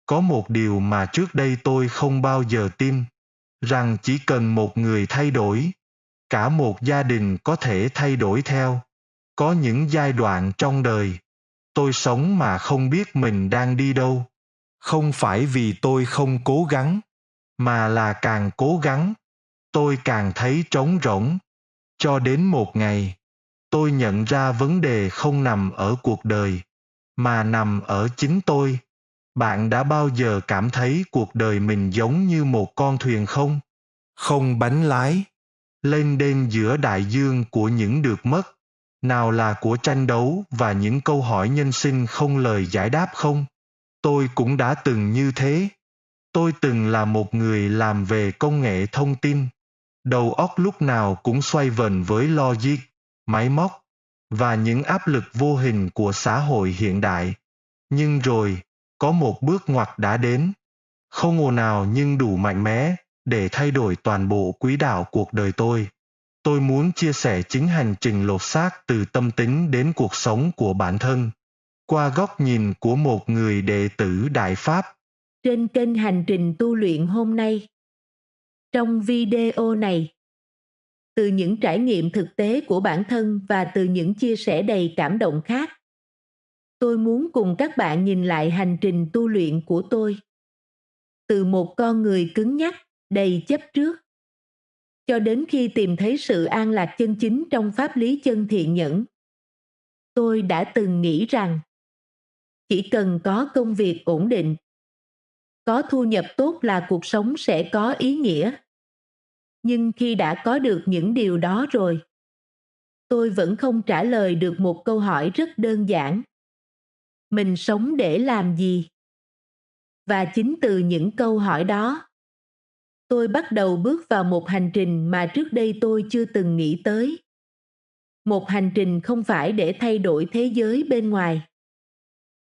Có một điều mà trước đây tôi không bao giờ tin, rằng chỉ cần một người thay đổi, cả một gia đình có thể thay đổi theo. Có những giai đoạn trong đời, tôi sống mà không biết mình đang đi đâu. Không phải vì tôi không cố gắng, mà là càng cố gắng, tôi càng thấy trống rỗng. Cho đến một ngày, tôi nhận ra vấn đề không nằm ở cuộc đời, mà nằm ở chính tôi. Bạn đã bao giờ cảm thấy cuộc đời mình giống như một con thuyền không? Không bánh lái, lênh đênh giữa đại dương của những được mất, nào là của tranh đấu và những câu hỏi nhân sinh không lời giải đáp không? Tôi cũng đã từng như thế. Tôi từng là một người làm về công nghệ thông tin. Đầu óc lúc nào cũng xoay vần với logic, máy móc và những áp lực vô hình của xã hội hiện đại. Nhưng rồi, có một bước ngoặt đã đến, không ồn ào nhưng đủ mạnh mẽ để thay đổi toàn bộ quỹ đạo cuộc đời tôi. Tôi muốn chia sẻ chính hành trình lột xác từ tâm tính đến cuộc sống của bản thân, qua góc nhìn của một người đệ tử Đại Pháp. Trên kênh Hành trình tu luyện hôm nay, trong video này, từ những trải nghiệm thực tế của bản thân và từ những chia sẻ đầy cảm động khác, tôi muốn cùng các bạn nhìn lại hành trình tu luyện của tôi. Từ một con người cứng nhắc, đầy chấp trước, cho đến khi tìm thấy sự an lạc chân chính trong pháp lý chân thiện nhẫn. Tôi đã từng nghĩ rằng chỉ cần có công việc ổn định, có thu nhập tốt là cuộc sống sẽ có ý nghĩa. Nhưng khi đã có được những điều đó rồi, tôi vẫn không trả lời được một câu hỏi rất đơn giản. Mình sống để làm gì? Và chính từ những câu hỏi đó, tôi bắt đầu bước vào một hành trình mà trước đây tôi chưa từng nghĩ tới. Một hành trình không phải để thay đổi thế giới bên ngoài,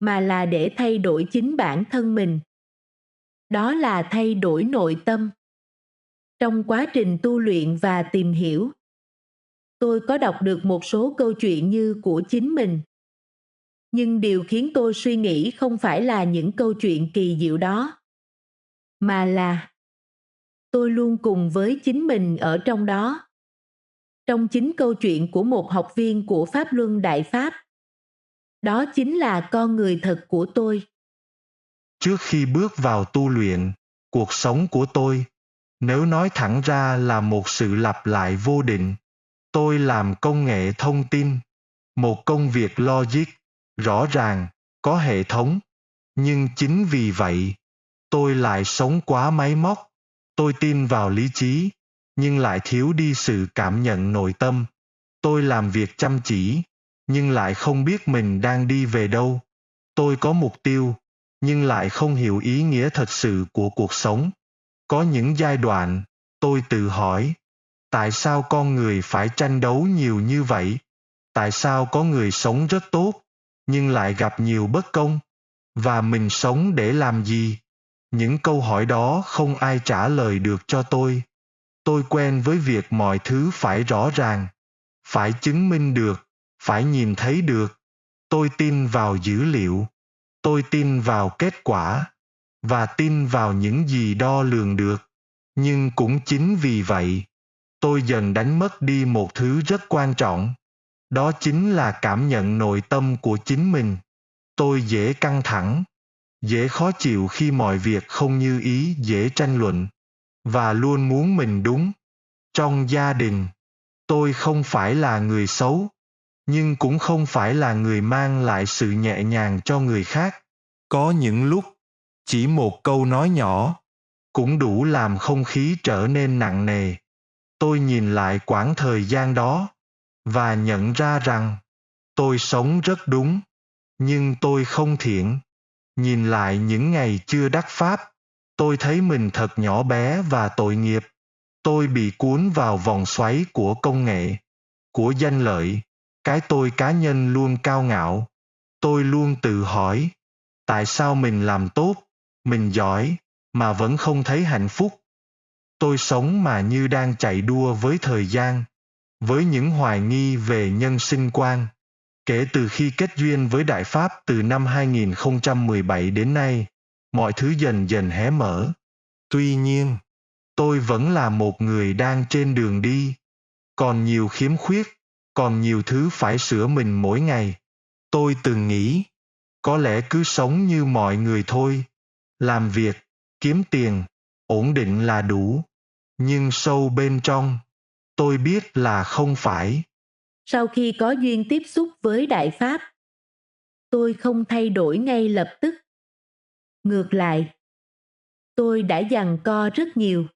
mà là để thay đổi chính bản thân mình. Đó là thay đổi nội tâm. Trong quá trình tu luyện và tìm hiểu, tôi có đọc được một số câu chuyện như của chính mình. Nhưng điều khiến tôi suy nghĩ không phải là những câu chuyện kỳ diệu đó, mà là tôi luôn cùng với chính mình ở trong đó. Trong chính câu chuyện của một học viên của Pháp Luân Đại Pháp. Đó chính là con người thật của tôi. Trước khi bước vào tu luyện, cuộc sống của tôi, nếu nói thẳng ra là một sự lặp lại vô định. Tôi làm công nghệ thông tin, một công việc logic, rõ ràng, có hệ thống. Nhưng chính vì vậy, tôi lại sống quá máy móc. Tôi tin vào lý trí, nhưng lại thiếu đi sự cảm nhận nội tâm. Tôi làm việc chăm chỉ, nhưng lại không biết mình đang đi về đâu. Tôi có mục tiêu, nhưng lại không hiểu ý nghĩa thật sự của cuộc sống. Có những giai đoạn, tôi tự hỏi, tại sao con người phải tranh đấu nhiều như vậy? Tại sao có người sống rất tốt, nhưng lại gặp nhiều bất công? Và mình sống để làm gì? Những câu hỏi đó không ai trả lời được cho tôi. Tôi quen với việc mọi thứ phải rõ ràng, phải chứng minh được, phải nhìn thấy được. Tôi tin vào dữ liệu, tôi tin vào kết quả, và tin vào những gì đo lường được. Nhưng cũng chính vì vậy, tôi dần đánh mất đi một thứ rất quan trọng. Đó chính là cảm nhận nội tâm của chính mình. Tôi dễ căng thẳng, dễ khó chịu khi mọi việc không như ý, dễ tranh luận, và luôn muốn mình đúng. Trong gia đình, tôi không phải là người xấu, nhưng cũng không phải là người mang lại sự nhẹ nhàng cho người khác. Có những lúc, chỉ một câu nói nhỏ cũng đủ làm không khí trở nên nặng nề. Tôi nhìn lại quãng thời gian đó và nhận ra rằng tôi sống rất đúng, nhưng tôi không thiện. Nhìn lại những ngày chưa đắc pháp, tôi thấy mình thật nhỏ bé và tội nghiệp. Tôi bị cuốn vào vòng xoáy của công nghệ, của danh lợi, cái tôi cá nhân luôn cao ngạo. Tôi luôn tự hỏi, tại sao mình làm tốt, mình giỏi, mà vẫn không thấy hạnh phúc? Tôi sống mà như đang chạy đua với thời gian, với những hoài nghi về nhân sinh quan. Kể từ khi kết duyên với Đại Pháp từ năm 2017 đến nay, mọi thứ dần dần hé mở. Tuy nhiên, tôi vẫn là một người đang trên đường đi. Còn nhiều khiếm khuyết, còn nhiều thứ phải sửa mình mỗi ngày. Tôi từng nghĩ, có lẽ cứ sống như mọi người thôi. Làm việc, kiếm tiền, ổn định là đủ. Nhưng sâu bên trong, tôi biết là không phải. Sau khi có duyên tiếp xúc với Đại Pháp, tôi không thay đổi ngay lập tức. Ngược lại, tôi đã giằng co rất nhiều.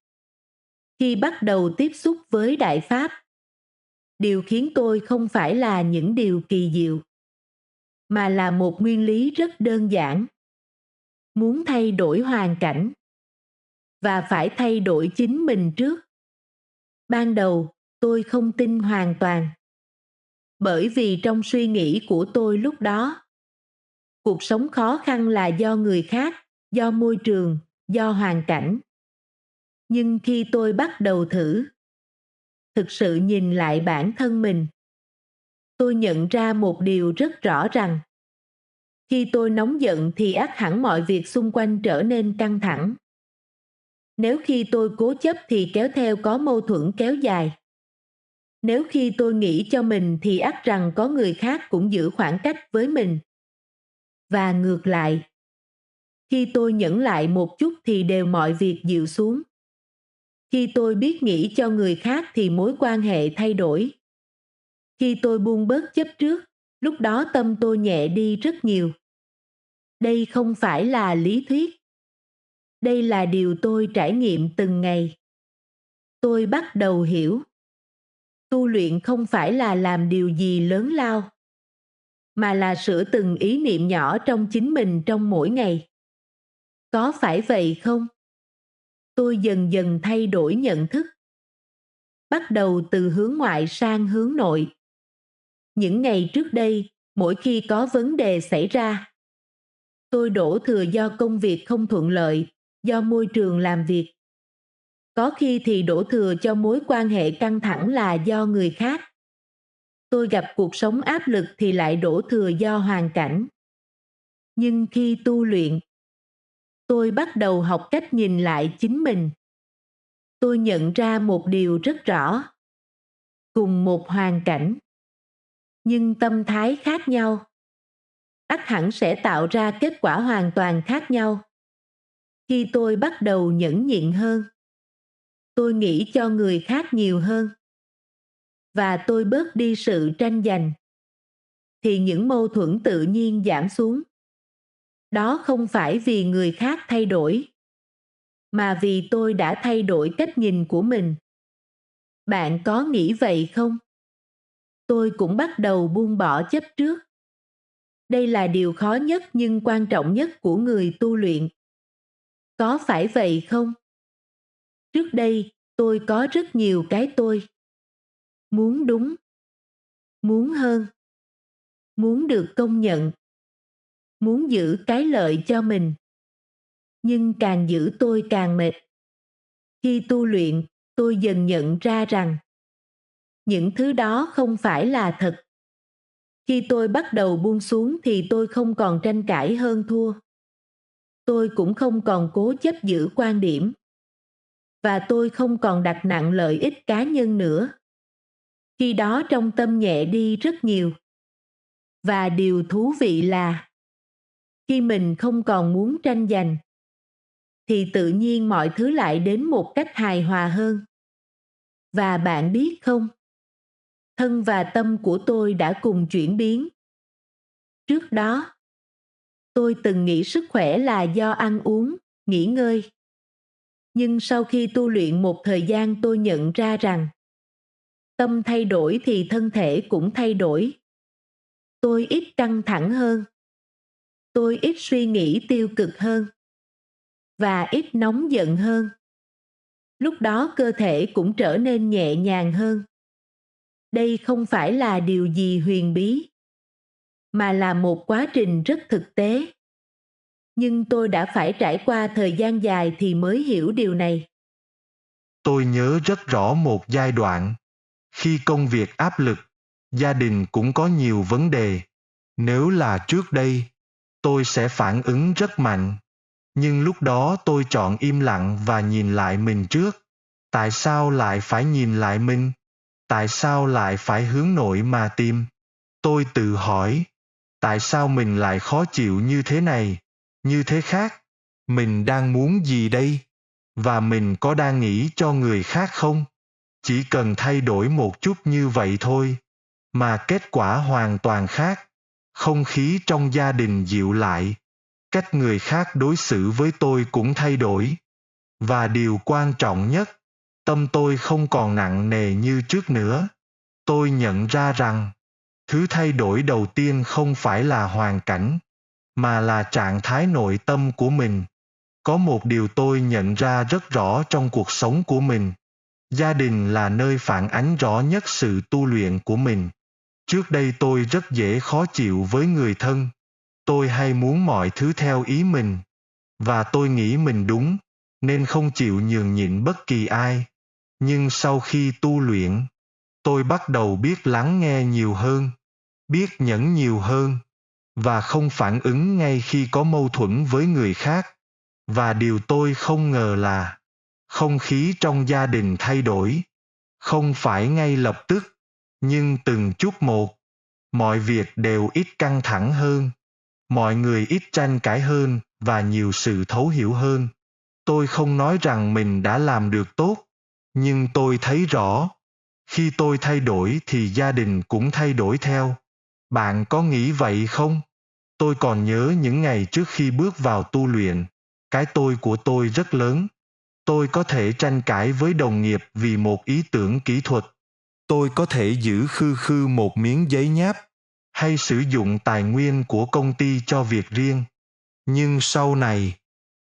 Khi bắt đầu tiếp xúc với Đại Pháp, điều khiến tôi không phải là những điều kỳ diệu, mà là một nguyên lý rất đơn giản. Muốn thay đổi hoàn cảnh, và phải thay đổi chính mình trước. Ban đầu, tôi không tin hoàn toàn. Bởi vì trong suy nghĩ của tôi lúc đó, cuộc sống khó khăn là do người khác, do môi trường, do hoàn cảnh. Nhưng khi tôi bắt đầu thử, thực sự nhìn lại bản thân mình, tôi nhận ra một điều rất rõ rằng, khi tôi nóng giận thì ắt hẳn mọi việc xung quanh trở nên căng thẳng. Nếu khi tôi cố chấp thì kéo theo có mâu thuẫn kéo dài. Nếu khi tôi nghĩ cho mình thì ắt rằng có người khác cũng giữ khoảng cách với mình. Và ngược lại, khi tôi nhẫn lại một chút thì đều mọi việc dịu xuống. Khi tôi biết nghĩ cho người khác thì mối quan hệ thay đổi. Khi tôi buông bớt chấp trước, lúc đó tâm tôi nhẹ đi rất nhiều. Đây không phải là lý thuyết. Đây là điều tôi trải nghiệm từng ngày. Tôi bắt đầu hiểu. Tu luyện không phải là làm điều gì lớn lao, mà là sửa từng ý niệm nhỏ trong chính mình trong mỗi ngày. Có phải vậy không? Tôi dần dần thay đổi nhận thức. Bắt đầu từ hướng ngoại sang hướng nội. Những ngày trước đây, mỗi khi có vấn đề xảy ra, tôi đổ thừa do công việc không thuận lợi, do môi trường làm việc. Có khi thì đổ thừa cho mối quan hệ căng thẳng là do người khác. Tôi gặp cuộc sống áp lực thì lại đổ thừa do hoàn cảnh. Nhưng khi tu luyện, tôi bắt đầu học cách nhìn lại chính mình. Tôi nhận ra một điều rất rõ. Cùng một hoàn cảnh, nhưng tâm thái khác nhau, ắt hẳn sẽ tạo ra kết quả hoàn toàn khác nhau. Khi tôi bắt đầu nhẫn nhịn hơn, tôi nghĩ cho người khác nhiều hơn, và tôi bớt đi sự tranh giành, thì những mâu thuẫn tự nhiên giảm xuống. Đó không phải vì người khác thay đổi, mà vì tôi đã thay đổi cách nhìn của mình. Bạn có nghĩ vậy không? Tôi cũng bắt đầu buông bỏ chấp trước. Đây là điều khó nhất nhưng quan trọng nhất của người tu luyện. Có phải vậy không? Trước đây, tôi có rất nhiều cái tôi. Muốn đúng, muốn hơn, muốn được công nhận, muốn giữ cái lợi cho mình. Nhưng càng giữ tôi càng mệt. Khi tu luyện, tôi dần nhận ra rằng những thứ đó không phải là thật. Khi tôi bắt đầu buông xuống thì tôi không còn tranh cãi hơn thua. Tôi cũng không còn cố chấp giữ quan điểm. Và tôi không còn đặt nặng lợi ích cá nhân nữa. Khi đó trong tâm nhẹ đi rất nhiều. Và điều thú vị là khi mình không còn muốn tranh giành, thì tự nhiên mọi thứ lại đến một cách hài hòa hơn. Và bạn biết không? Thân và tâm của tôi đã cùng chuyển biến. Trước đó, tôi từng nghĩ sức khỏe là do ăn uống, nghỉ ngơi. Nhưng sau khi tu luyện một thời gian tôi nhận ra rằng tâm thay đổi thì thân thể cũng thay đổi. Tôi ít căng thẳng hơn. Tôi ít suy nghĩ tiêu cực hơn. Và ít nóng giận hơn. Lúc đó cơ thể cũng trở nên nhẹ nhàng hơn. Đây không phải là điều gì huyền bí, mà là một quá trình rất thực tế. Nhưng tôi đã phải trải qua thời gian dài thì mới hiểu điều này. Tôi nhớ rất rõ một giai đoạn, khi công việc áp lực, gia đình cũng có nhiều vấn đề. Nếu là trước đây, tôi sẽ phản ứng rất mạnh. Nhưng lúc đó tôi chọn im lặng và nhìn lại mình trước. Tại sao lại phải nhìn lại mình? Tại sao lại phải hướng nội mà tìm? Tôi tự hỏi, tại sao mình lại khó chịu như thế này, như thế khác? Mình đang muốn gì đây? Và mình có đang nghĩ cho người khác không? Chỉ cần thay đổi một chút như vậy thôi, mà kết quả hoàn toàn khác. Không khí trong gia đình dịu lại, cách người khác đối xử với tôi cũng thay đổi. Và điều quan trọng nhất, tâm tôi không còn nặng nề như trước nữa. Tôi nhận ra rằng, thứ thay đổi đầu tiên không phải là hoàn cảnh, mà là trạng thái nội tâm của mình. Có một điều tôi nhận ra rất rõ trong cuộc sống của mình. Gia đình là nơi phản ánh rõ nhất sự tu luyện của mình. Trước đây tôi rất dễ khó chịu với người thân. Tôi hay muốn mọi thứ theo ý mình. Và tôi nghĩ mình đúng, nên không chịu nhường nhịn bất kỳ ai. Nhưng sau khi tu luyện, tôi bắt đầu biết lắng nghe nhiều hơn, biết nhẫn nhiều hơn, và không phản ứng ngay khi có mâu thuẫn với người khác. Và điều tôi không ngờ là không khí trong gia đình thay đổi, không phải ngay lập tức, nhưng từng chút một. Mọi việc đều ít căng thẳng hơn, mọi người ít tranh cãi hơn và nhiều sự thấu hiểu hơn. Tôi không nói rằng mình đã làm được tốt, nhưng tôi thấy rõ, khi tôi thay đổi thì gia đình cũng thay đổi theo. Bạn có nghĩ vậy không? Tôi còn nhớ những ngày trước khi bước vào tu luyện, cái tôi của tôi rất lớn. Tôi có thể tranh cãi với đồng nghiệp vì một ý tưởng kỹ thuật. Tôi có thể giữ khư khư một miếng giấy nháp, hay sử dụng tài nguyên của công ty cho việc riêng. Nhưng sau này,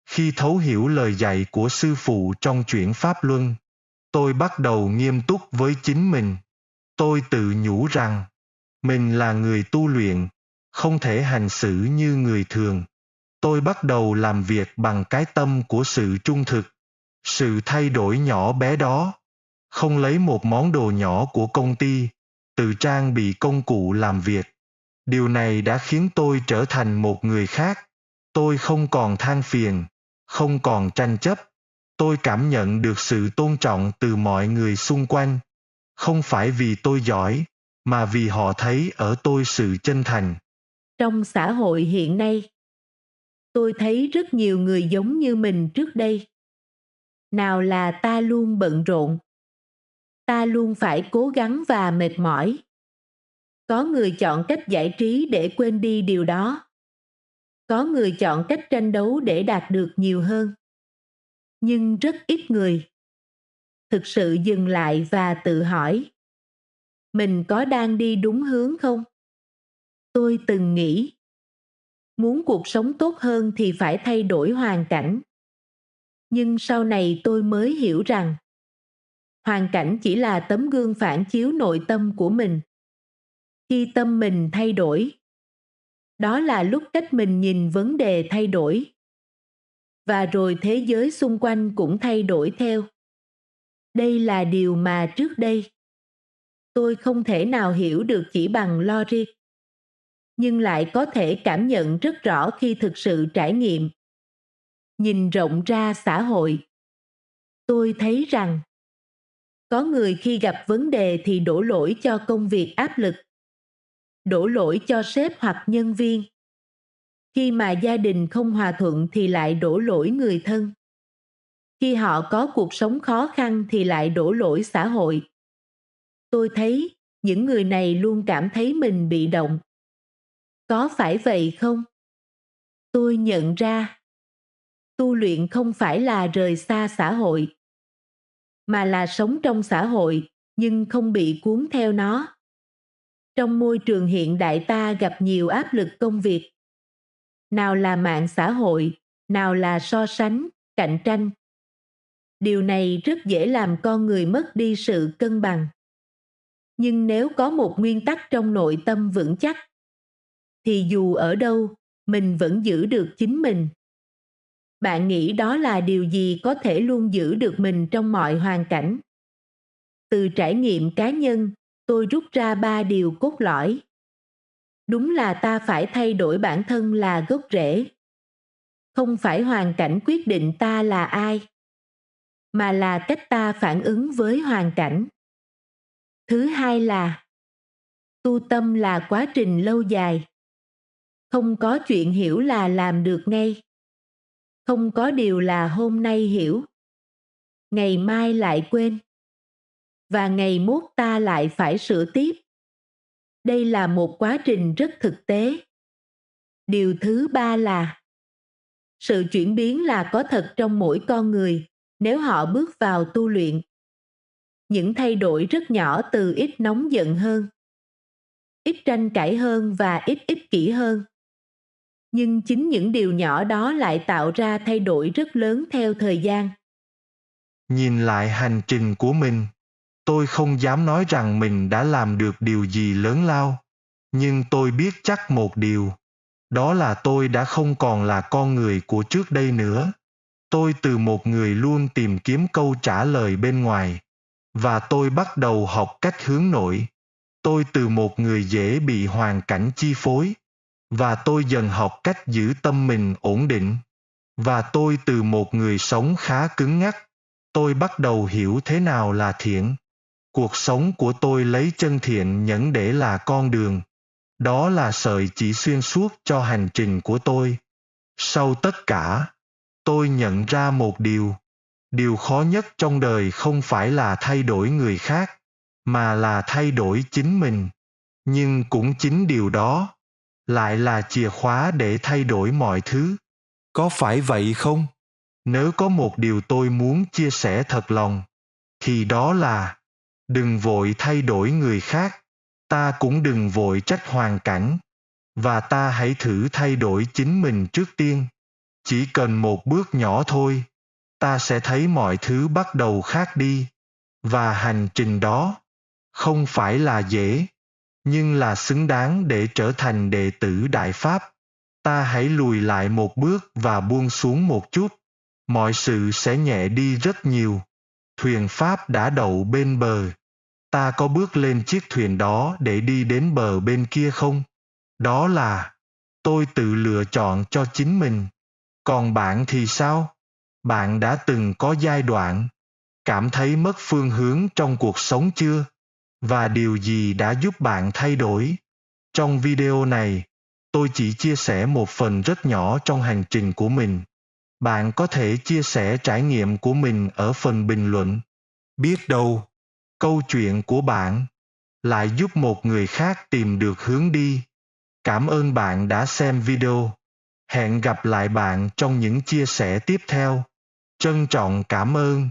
khi thấu hiểu lời dạy của sư phụ trong chuyển Pháp Luân, tôi bắt đầu nghiêm túc với chính mình. Tôi tự nhủ rằng, mình là người tu luyện, không thể hành xử như người thường. Tôi bắt đầu làm việc bằng cái tâm của sự trung thực, sự thay đổi nhỏ bé đó. Không lấy một món đồ nhỏ của công ty, tự trang bị công cụ làm việc. Điều này đã khiến tôi trở thành một người khác. Tôi không còn than phiền, không còn tranh chấp. Tôi cảm nhận được sự tôn trọng từ mọi người xung quanh. Không phải vì tôi giỏi, mà vì họ thấy ở tôi sự chân thành. Trong xã hội hiện nay, tôi thấy rất nhiều người giống như mình trước đây. Nào là ta luôn bận rộn, ta luôn phải cố gắng và mệt mỏi. Có người chọn cách giải trí để quên đi điều đó. Có người chọn cách tranh đấu để đạt được nhiều hơn. Nhưng rất ít người thực sự dừng lại và tự hỏi, mình có đang đi đúng hướng không? Tôi từng nghĩ, muốn cuộc sống tốt hơn thì phải thay đổi hoàn cảnh. Nhưng sau này tôi mới hiểu rằng, hoàn cảnh chỉ là tấm gương phản chiếu nội tâm của mình. Khi tâm mình thay đổi, đó là lúc cách mình nhìn vấn đề thay đổi. Và rồi thế giới xung quanh cũng thay đổi theo. Đây là điều mà trước đây tôi không thể nào hiểu được chỉ bằng logic, nhưng lại có thể cảm nhận rất rõ khi thực sự trải nghiệm. Nhìn rộng ra xã hội, tôi thấy rằng có người khi gặp vấn đề thì đổ lỗi cho công việc áp lực, đổ lỗi cho sếp hoặc nhân viên. Khi mà gia đình không hòa thuận thì lại đổ lỗi người thân. Khi họ có cuộc sống khó khăn thì lại đổ lỗi xã hội. Tôi thấy những người này luôn cảm thấy mình bị động. Có phải vậy không? Tôi nhận ra, tu luyện không phải là rời xa xã hội, mà là sống trong xã hội nhưng không bị cuốn theo nó. Trong môi trường hiện đại ta gặp nhiều áp lực công việc. Nào là mạng xã hội, nào là so sánh, cạnh tranh. Điều này rất dễ làm con người mất đi sự cân bằng. Nhưng nếu có một nguyên tắc trong nội tâm vững chắc, thì dù ở đâu, mình vẫn giữ được chính mình. Bạn nghĩ đó là điều gì có thể luôn giữ được mình trong mọi hoàn cảnh? Từ trải nghiệm cá nhân, tôi rút ra 3 điều cốt lõi. Đúng là ta phải thay đổi bản thân là gốc rễ. Không phải hoàn cảnh quyết định ta là ai, mà là cách ta phản ứng với hoàn cảnh. Thứ hai là tu tâm là quá trình lâu dài. Không có chuyện hiểu là làm được ngay. Không có điều là hôm nay hiểu, ngày mai lại quên, và ngày mốt ta lại phải sửa tiếp. Đây là một quá trình rất thực tế. Điều thứ ba là sự chuyển biến là có thật trong mỗi con người nếu họ bước vào tu luyện. Những thay đổi rất nhỏ từ ít nóng giận hơn, ít tranh cãi hơn và ít ích kỷ hơn. Nhưng chính những điều nhỏ đó lại tạo ra thay đổi rất lớn theo thời gian. Nhìn lại hành trình của mình, tôi không dám nói rằng mình đã làm được điều gì lớn lao, nhưng tôi biết chắc một điều, đó là tôi đã không còn là con người của trước đây nữa. Tôi từ một người luôn tìm kiếm câu trả lời bên ngoài, và tôi bắt đầu học cách hướng nội. Tôi từ một người dễ bị hoàn cảnh chi phối, và tôi dần học cách giữ tâm mình ổn định. Và tôi từ một người sống khá cứng nhắc, tôi bắt đầu hiểu thế nào là thiện. Cuộc sống của tôi lấy chân thiện nhẫn để là con đường. Đó là sợi chỉ xuyên suốt cho hành trình của tôi. Sau tất cả, tôi nhận ra một điều khó nhất trong đời không phải là thay đổi người khác, mà là thay đổi chính mình. Nhưng cũng chính điều đó lại là chìa khóa để thay đổi mọi thứ. Có phải vậy không? Nếu có một điều tôi muốn chia sẻ thật lòng, thì đó là đừng vội thay đổi người khác, ta cũng đừng vội trách hoàn cảnh, và ta hãy thử thay đổi chính mình trước tiên. Chỉ cần một bước nhỏ thôi, ta sẽ thấy mọi thứ bắt đầu khác đi. Và hành trình đó không phải là dễ, nhưng là xứng đáng để trở thành đệ tử Đại Pháp. Ta hãy lùi lại một bước và buông xuống một chút. Mọi sự sẽ nhẹ đi rất nhiều. Thuyền Pháp đã đậu bên bờ. Ta có bước lên chiếc thuyền đó để đi đến bờ bên kia không? Đó là tôi tự lựa chọn cho chính mình. Còn bạn thì sao? Bạn đã từng có giai đoạn cảm thấy mất phương hướng trong cuộc sống chưa? Và điều gì đã giúp bạn thay đổi? Trong video này, tôi chỉ chia sẻ một phần rất nhỏ trong hành trình của mình. Bạn có thể chia sẻ trải nghiệm của mình ở phần bình luận. Biết đâu, câu chuyện của bạn lại giúp một người khác tìm được hướng đi. Cảm ơn bạn đã xem video. Hẹn gặp lại bạn trong những chia sẻ tiếp theo. Trân trọng cảm ơn.